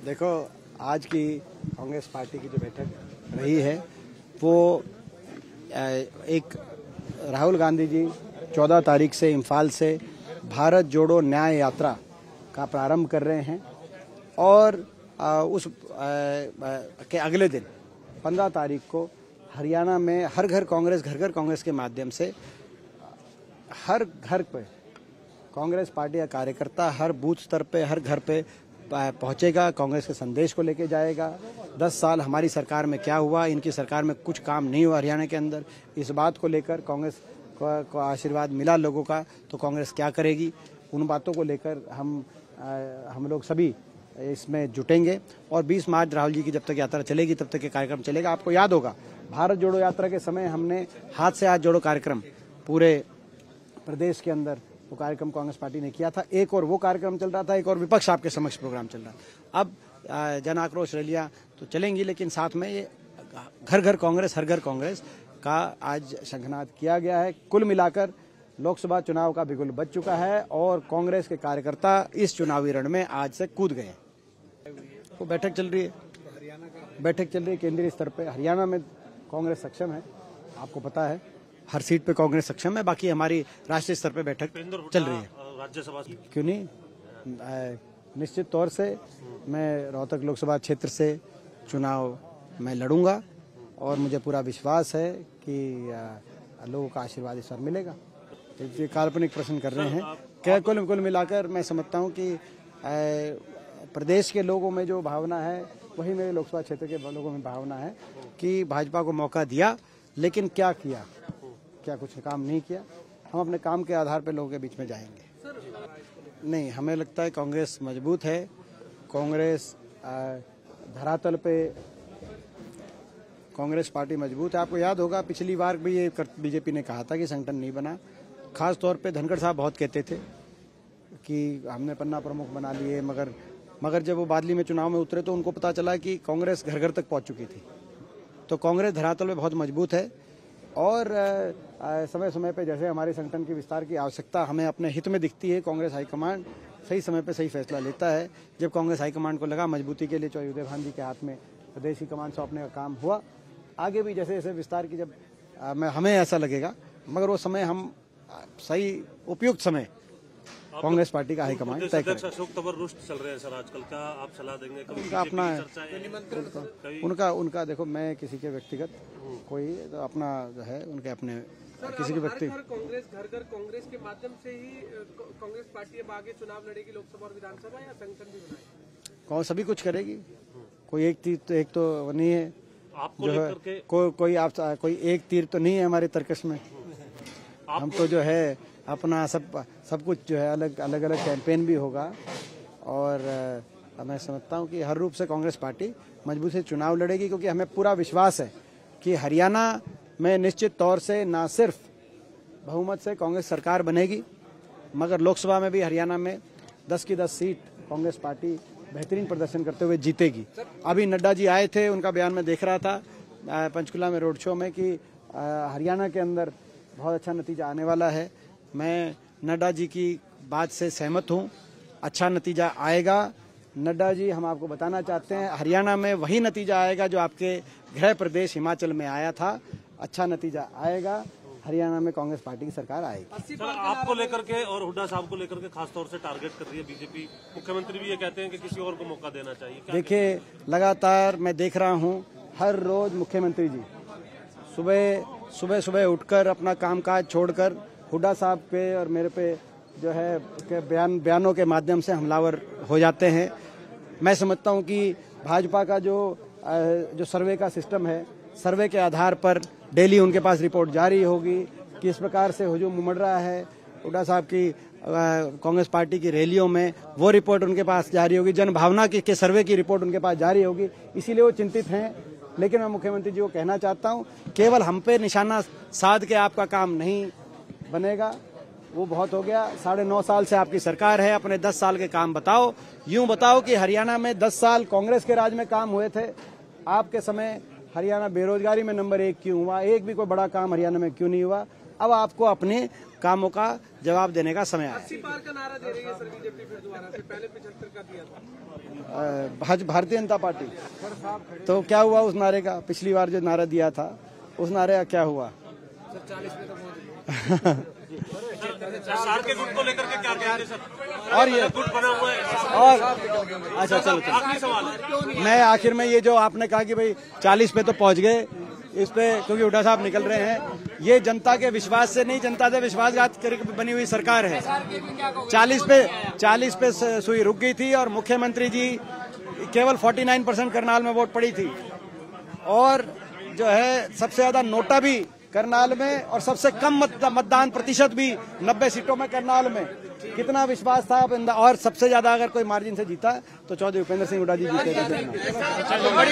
देखो, आज की कांग्रेस पार्टी की जो बैठक रही है वो एक राहुल गांधी जी 14 तारीख से इम्फाल से भारत जोड़ो न्याय यात्रा का प्रारंभ कर रहे हैं और उस के अगले दिन 15 तारीख को हरियाणा में हर घर कांग्रेस के माध्यम से हर घर पे कांग्रेस पार्टी का कार्यकर्ता हर बूथ स्तर पे हर घर पे पहुंचेगा, कांग्रेस के संदेश को लेके जाएगा। 10 साल हमारी सरकार में क्या हुआ, इनकी सरकार में कुछ काम नहीं हुआ हरियाणा के अंदर, इस बात को लेकर कांग्रेस को आशीर्वाद मिला लोगों का, तो कांग्रेस क्या करेगी, उन बातों को लेकर हम लोग सभी इसमें जुटेंगे। और 20 मार्च राहुल जी की जब तक यात्रा चलेगी तब तक ये कार्यक्रम चलेगा। आपको याद होगा भारत जोड़ो यात्रा के समय हमने हाथ से हाथ जोड़ो कार्यक्रम पूरे प्रदेश के अंदर वो कार्यक्रम कांग्रेस पार्टी ने किया था। एक और वो कार्यक्रम चल रहा था, एक और विपक्ष आपके समक्ष प्रोग्राम चल रहा था। अब जन आक्रोश रैलियां तो चलेंगी, लेकिन साथ में ये घर घर कांग्रेस का आज शंखनाद किया गया है। कुल मिलाकर लोकसभा चुनाव का बिगुल बज चुका है और कांग्रेस के कार्यकर्ता इस चुनावी रण में आज से कूद गए हैं। वो बैठक चल रही है केंद्रीय स्तर पे। हरियाणा में कांग्रेस सक्षम है, आपको पता है, हर सीट पे कांग्रेस सक्षम है। बाकी हमारी राष्ट्रीय स्तर पे बैठक चल रही है। राज्यसभा क्यों नहीं, निश्चित तौर से मैं रोहतक लोकसभा क्षेत्र से चुनाव मैं लड़ूंगा और मुझे पूरा विश्वास है कि लोगों का आशीर्वाद इस बार मिलेगा। ये काल्पनिक प्रश्न कर रहे हैं क्या? कुल मिलाकर मैं समझता हूँ कि प्रदेश के लोगों में जो भावना है वही मेरे लोकसभा क्षेत्र के लोगों में भावना है कि भाजपा को मौका दिया, लेकिन क्या किया, क्या कुछ काम नहीं किया। हम अपने काम के आधार पर लोगों के बीच में जाएंगे। नहीं, हमें लगता है कांग्रेस मजबूत है, कांग्रेस धरातल पे कांग्रेस पार्टी मजबूत है। आपको याद होगा पिछली बार भी ये बीजेपी ने कहा था कि संगठन नहीं बना। खास तौर पे धनखड़ साहब बहुत कहते थे कि हमने पन्ना प्रमुख बना लिए, मगर जब वो बादली में चुनाव में उतरे तो उनको पता चला कि कांग्रेस घर घर तक पहुंच चुकी थी। तो कांग्रेस धरातल पे बहुत मजबूत है और समय समय पे जैसे हमारे संगठन के विस्तार की आवश्यकता हमें अपने हित में दिखती है, कांग्रेस हाईकमांड सही समय पे सही फैसला लेता है। जब कांग्रेस हाईकमांड को लगा मजबूती के लिए चौधरी उदय भान जी के हाथ में प्रदेश की कमान सौंपने का काम हुआ, आगे भी जैसे जैसे विस्तार की जब हमें ऐसा लगेगा, मगर वो समय हम सही उपयुक्त समय कांग्रेस पार्टी का हाईकमांड तय करेगा। अशोक तंवर रुष्ट चल रहे हैं सर आजकल, क्या आप सलाह देंगे? उनका अपना उनका देखो, मैं किसी के व्यक्तिगत कोई तो अपना जो है उनके अपने किसी के व्यक्ति कांग्रेस घर कांग्रेस के माध्यम से ही कांग्रेस पार्टी अब आगे चुनाव लड़ेगी, लोकसभा और विधानसभा, या संगठन भी बनाएगी? कौन सभी कुछ करेगी, कोई एक तो नहीं है आपको जो है कोई एक तीर तो नहीं है हमारे तर्कश में। हम तो जो है अपना सब कुछ जो है अलग कैंपेन भी होगा और मैं समझता हूँ कि हर रूप से कांग्रेस पार्टी मजबूत से चुनाव लड़ेगी, क्योंकि हमें पूरा विश्वास है कि हरियाणा में निश्चित तौर से ना सिर्फ बहुमत से कांग्रेस सरकार बनेगी, मगर लोकसभा में भी हरियाणा में 10 की 10 सीट कांग्रेस पार्टी बेहतरीन प्रदर्शन करते हुए जीतेगी। अभी नड्डा जी आए थे, उनका बयान मैं देख रहा था पंचकुला में रोड शो में कि हरियाणा के अंदर बहुत अच्छा नतीजा आने वाला है। मैं नड्डा जी की बात से सहमत हूँ, अच्छा नतीजा आएगा। नड्डा जी, हम आपको बताना चाहते हैं हरियाणा में वही नतीजा आएगा जो आपके गृह प्रदेश हिमाचल में आया था। अच्छा नतीजा आएगा, हरियाणा में कांग्रेस पार्टी की सरकार आएगी। सर, आपको लेकर के और हुड्डा साहब को लेकर के खास तौर से टारगेट कर रही है बीजेपी। मुख्यमंत्री भी ये कहते हैं कि किसी और को मौका देना चाहिए। देखिए, लगातार मैं देख रहा हूँ हर रोज मुख्यमंत्री जी सुबह उठकर अपना कामकाज छोड़कर हुड्डा साहब पे और मेरे पे जो है बयानों के माध्यम से हमलावर हो जाते हैं। मैं समझता हूं कि भाजपा का जो सर्वे का सिस्टम है, सर्वे के आधार पर डेली उनके पास रिपोर्ट जारी होगी किस प्रकार से हुजूम उमड़ रहा है हुड्डा साहब की कांग्रेस पार्टी की रैलियों में, वो रिपोर्ट उनके पास जारी होगी। जनभावना के सर्वे की रिपोर्ट उनके पास जारी होगी, इसीलिए वो चिंतित हैं। लेकिन मैं मुख्यमंत्री जी को कहना चाहता हूं, केवल हम पे निशाना साध के आपका काम नहीं बनेगा, वो बहुत हो गया। 9.5 साल से आपकी सरकार है, अपने 10 साल के काम बताओ। यूं बताओ कि हरियाणा में 10 साल कांग्रेस के राज में काम हुए थे, आपके समय हरियाणा बेरोजगारी में नंबर 1 क्यों हुआ? एक भी कोई बड़ा काम हरियाणा में क्यों नहीं हुआ? अब आपको अपने कामों का जवाब देने का समय आया। 80 पार का नारा दे रही है सर बीजेपी फिर दोबारा से, पहले 75 का दिया था। भारतीय जनता पार्टी तो क्या हुआ उस नारे का? पिछली बार जो नारा दिया था उस नारे का क्या हुआ? सर 40 में तो पहुंच गए। सार के गुट को लेकर के क्या कहेंगे सर? और ये गुट बना हुआ है और अच्छा चलो आखिरी सवाल है। मैं आखिर में ये जो आपने कहा कि भाई 40 पे तो पहुंच गए, इस पे क्योंकि हुड्डा साहब निकल रहे हैं, ये जनता के विश्वास से नहीं, जनता से विश्वासघात करके बनी हुई सरकार है। 40 पे सुई रुक गई थी और मुख्यमंत्री जी केवल 49% करनाल में वोट पड़ी थी और जो है सबसे ज्यादा नोटा भी करनाल में और सबसे कम मतदान प्रतिशत भी 90 सीटों में करनाल में। कितना विश्वास था और सबसे ज्यादा अगर कोई मार्जिन से जीता तो चौधरी भूपेंद्र सिंह हुड्डा जी जीते थे।